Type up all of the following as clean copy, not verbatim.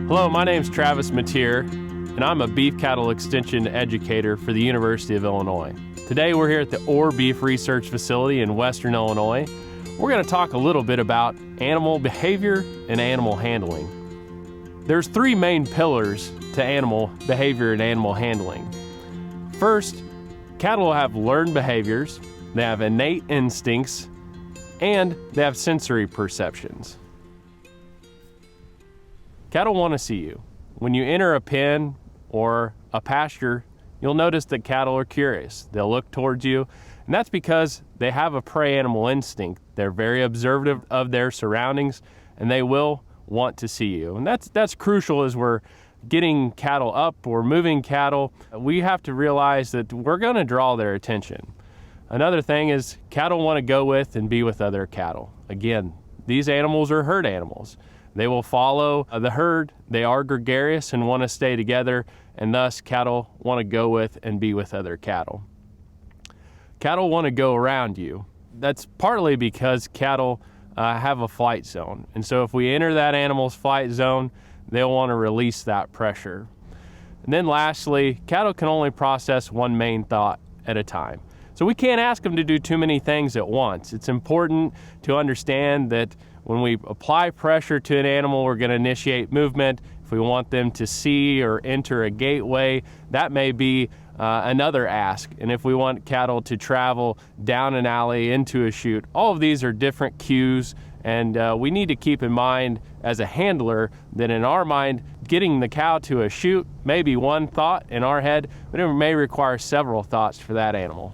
Hello, my name's Travis Mateer, and I'm a beef cattle extension educator for the University of Illinois. Today we're here at the Orr Beef Research Facility in Western Illinois. We're going to talk a little bit about animal behavior and animal handling. There's three main pillars to animal behavior and animal handling. First, cattle have learned behaviors, they have innate instincts, and they have sensory perceptions. Cattle want to see you. When you enter a pen or a pasture, you'll notice that cattle are curious. They'll look towards you, and that's because they have a prey animal instinct. They're very observant of their surroundings, and they will want to see you. And that's crucial as we're getting cattle up or moving cattle. We have to realize that we're going to draw their attention. Another thing is cattle want to go with and be with other cattle. Again, these animals are herd animals. They will follow the herd. They are gregarious and want to stay together, and thus cattle want to go with and be with other cattle. Cattle want to go around you. That's partly because cattle have a flight zone, and so if we enter that animal's flight zone, they'll want to release that pressure. And then lastly, cattle can only process one main thought at a time. So we can't ask them to do too many things at once. It's important to understand that when we apply pressure to an animal, we're going to initiate movement. If we want them to see or enter a gateway, that may be another ask. And if we want cattle to travel down an alley into a chute, all of these are different cues. And we need to keep in mind as a handler that in our mind, getting the cow to a chute may be one thought in our head, but it may require several thoughts for that animal.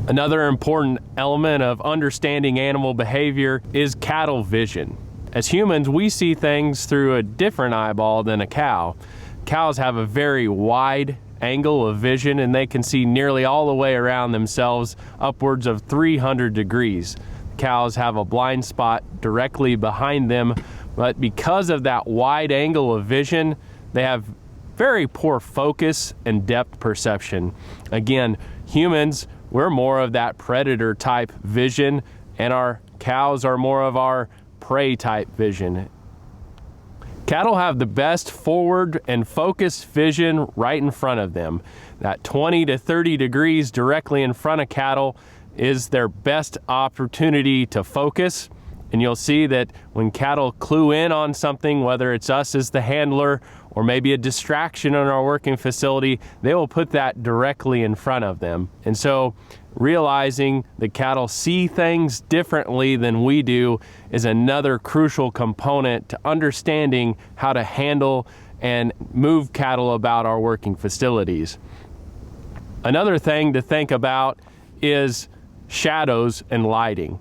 Another important element of understanding animal behavior is cattle vision. As humans, we see things through a different eyeball than a cow. Cows have a very wide angle of vision, and they can see nearly all the way around themselves, upwards of 300 degrees. Cows have a blind spot directly behind them, but because of that wide angle of vision, they have very poor focus and depth perception. Again, humans, we're more of that predator type vision, and our cows are more of our prey type vision. Cattle have the best forward and focused vision right in front of them. That 20 to 30 degrees directly in front of cattle is their best opportunity to focus. And you'll see that when cattle clue in on something, whether it's us as the handler or maybe a distraction in our working facility, they will put that directly in front of them. And so realizing that cattle see things differently than we do is another crucial component to understanding how to handle and move cattle about our working facilities. Another thing to think about is shadows and lighting.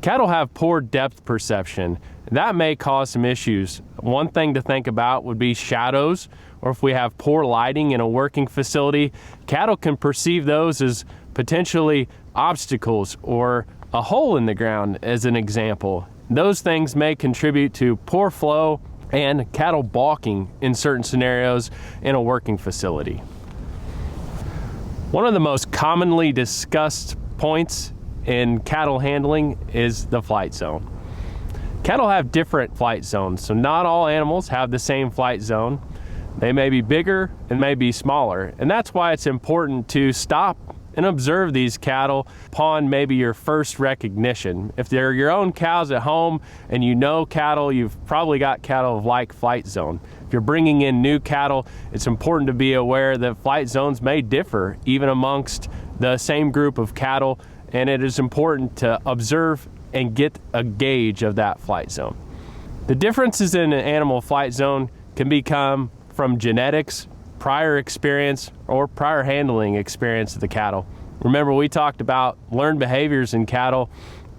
Cattle have poor depth perception. That may cause some issues. One thing to think about would be shadows, or if we have poor lighting in a working facility, cattle can perceive those as potentially obstacles or a hole in the ground as an example. Those things may contribute to poor flow and cattle balking in certain scenarios in a working facility. One of the most commonly discussed points in cattle handling is the flight zone. Cattle have different flight zones, so not all animals have the same flight zone. They may be bigger and may be smaller, and that's why it's important to stop and observe these cattle upon maybe your first recognition. If they're your own cows at home and you know cattle, you've probably got cattle of like flight zone. If you're bringing in new cattle, it's important to be aware that flight zones may differ even amongst the same group of cattle, and it is important to observe and get a gauge of that flight zone. The differences in an animal flight zone can become from genetics, prior experience, or prior handling experience of the cattle. Remember, we talked about learned behaviors in cattle,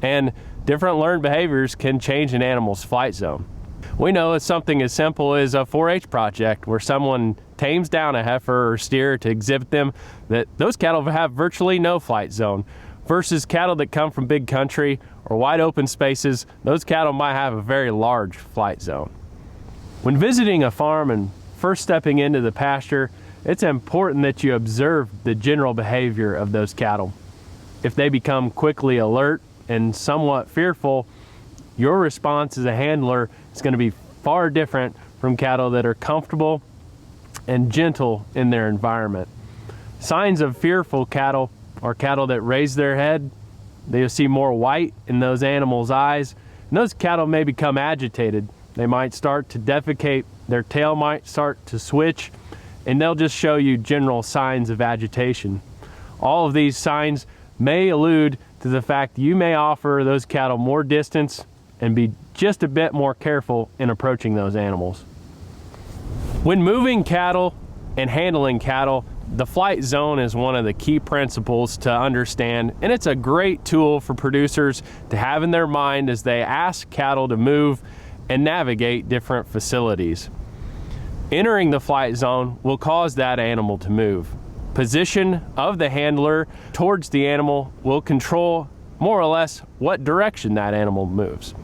and different learned behaviors can change an animal's flight zone. We know it's something as simple as a 4-H project where someone tames down a heifer or steer to exhibit them, that those cattle have virtually no flight zone. Versus cattle that come from big country or wide open spaces, those cattle might have a very large flight zone. When visiting a farm and first stepping into the pasture, it's important that you observe the general behavior of those cattle. if they become quickly alert and somewhat fearful, your response as a handler is going to be far different from cattle that are comfortable and gentle in their environment. Signs of fearful cattle are cattle that raise their head. They'll see more white in those animals' eyes, and those cattle may become agitated. They might start to defecate, their tail might start to switch, and they'll just show you general signs of agitation. All of these signs may allude to the fact that you may offer those cattle more distance and be just a bit more careful in approaching those animals. When moving cattle and handling cattle, the flight zone is one of the key principles to understand, and it's a great tool for producers to have in their mind as they ask cattle to move and navigate different facilities. Entering the flight zone will cause that animal to move. Position of the handler towards the animal will control more or less what direction that animal moves.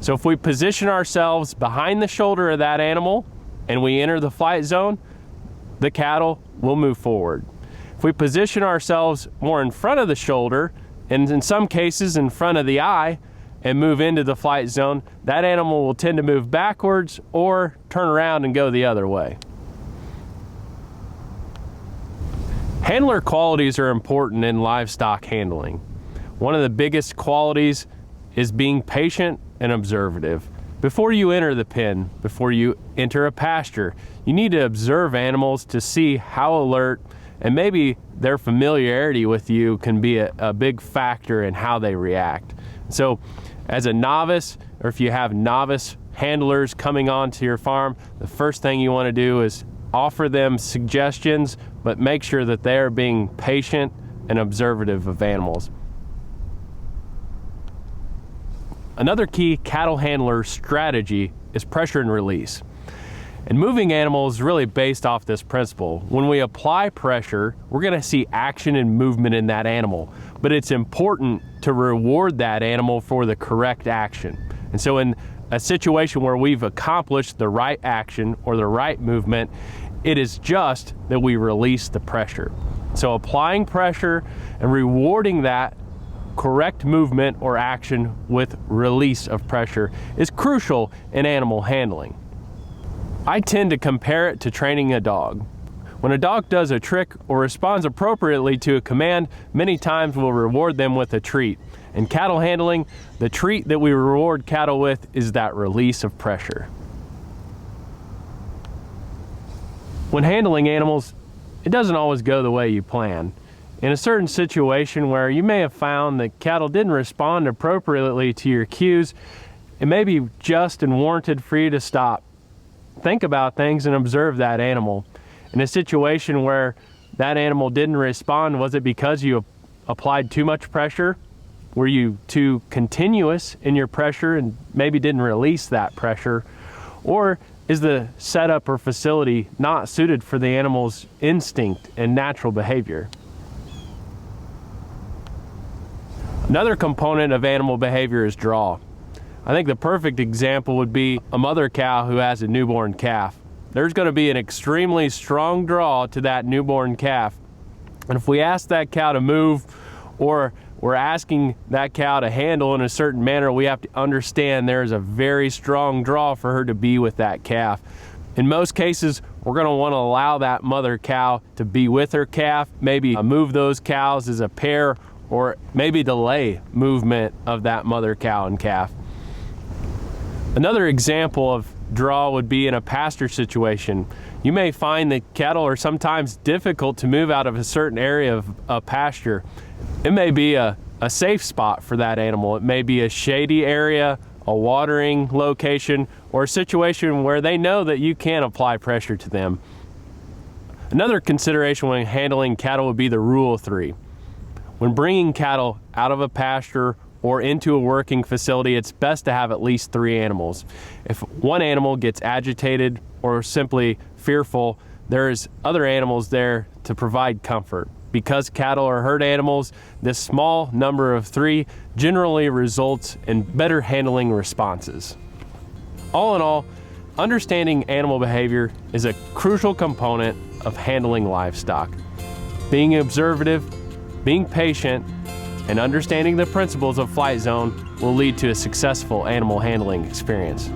So if we position ourselves behind the shoulder of that animal and we enter the flight zone, the cattle will move forward. If we position ourselves more in front of the shoulder, and in some cases in front of the eye, and move into the flight zone, that animal will tend to move backwards or turn around and go the other way. Handler qualities are important in livestock handling. One of the biggest qualities is being patient and observative. Before you enter the pen, before you enter a pasture, you need to observe animals to see how alert, and maybe their familiarity with you can be a big factor in how they react. So as a novice, or if you have novice handlers coming onto your farm, the first thing you want to do is offer them suggestions, but make sure that they are being patient and observative of animals. Another key cattle handler strategy is pressure and release. And moving animals is really based off this principle. When we apply pressure, we're going to see action and movement in that animal, but it's important to reward that animal for the correct action. And so in a situation where we've accomplished the right action or the right movement, it is just that we release the pressure. So applying pressure and rewarding that correct movement or action with release of pressure is crucial in animal handling. I tend to compare it to training a dog. When a dog does a trick or responds appropriately to a command, many times we'll reward them with a treat. In cattle handling, the treat that we reward cattle with is that release of pressure. When handling animals, it doesn't always go the way you plan. In a certain situation where you may have found that cattle didn't respond appropriately to your cues, it may be just and warranted for you to stop. Think about things and observe that animal. In a situation where that animal didn't respond, was it because you applied too much pressure? Were you too continuous in your pressure and maybe didn't release that pressure? Or is the setup or facility not suited for the animal's instinct and natural behavior? Another component of animal behavior is draw. I think the perfect example would be a mother cow who has a newborn calf. There's going to be an extremely strong draw to that newborn calf. And if we ask that cow to move, or we're asking that cow to handle in a certain manner, we have to understand there's a very strong draw for her to be with that calf. In most cases, we're going to want to allow that mother cow to be with her calf, maybe move those cows as a pair, or maybe delay movement of that mother cow and calf. Another example of draw would be in a pasture situation. You may find that cattle are sometimes difficult to move out of a certain area of a pasture. It may be a safe spot for that animal. It may be a shady area, a watering location, or a situation where they know that you can apply pressure to them. Another consideration when handling cattle would be the rule of three. When bringing cattle out of a pasture or into a working facility, it's best to have at least 3 animals. If one animal gets agitated or simply fearful, there's other animals there to provide comfort. Because cattle are herd animals, this small number of 3 generally results in better handling responses. All in all, understanding animal behavior is a crucial component of handling livestock. Being observative, being patient, and understanding the principles of Flight Zone will lead to a successful animal handling experience.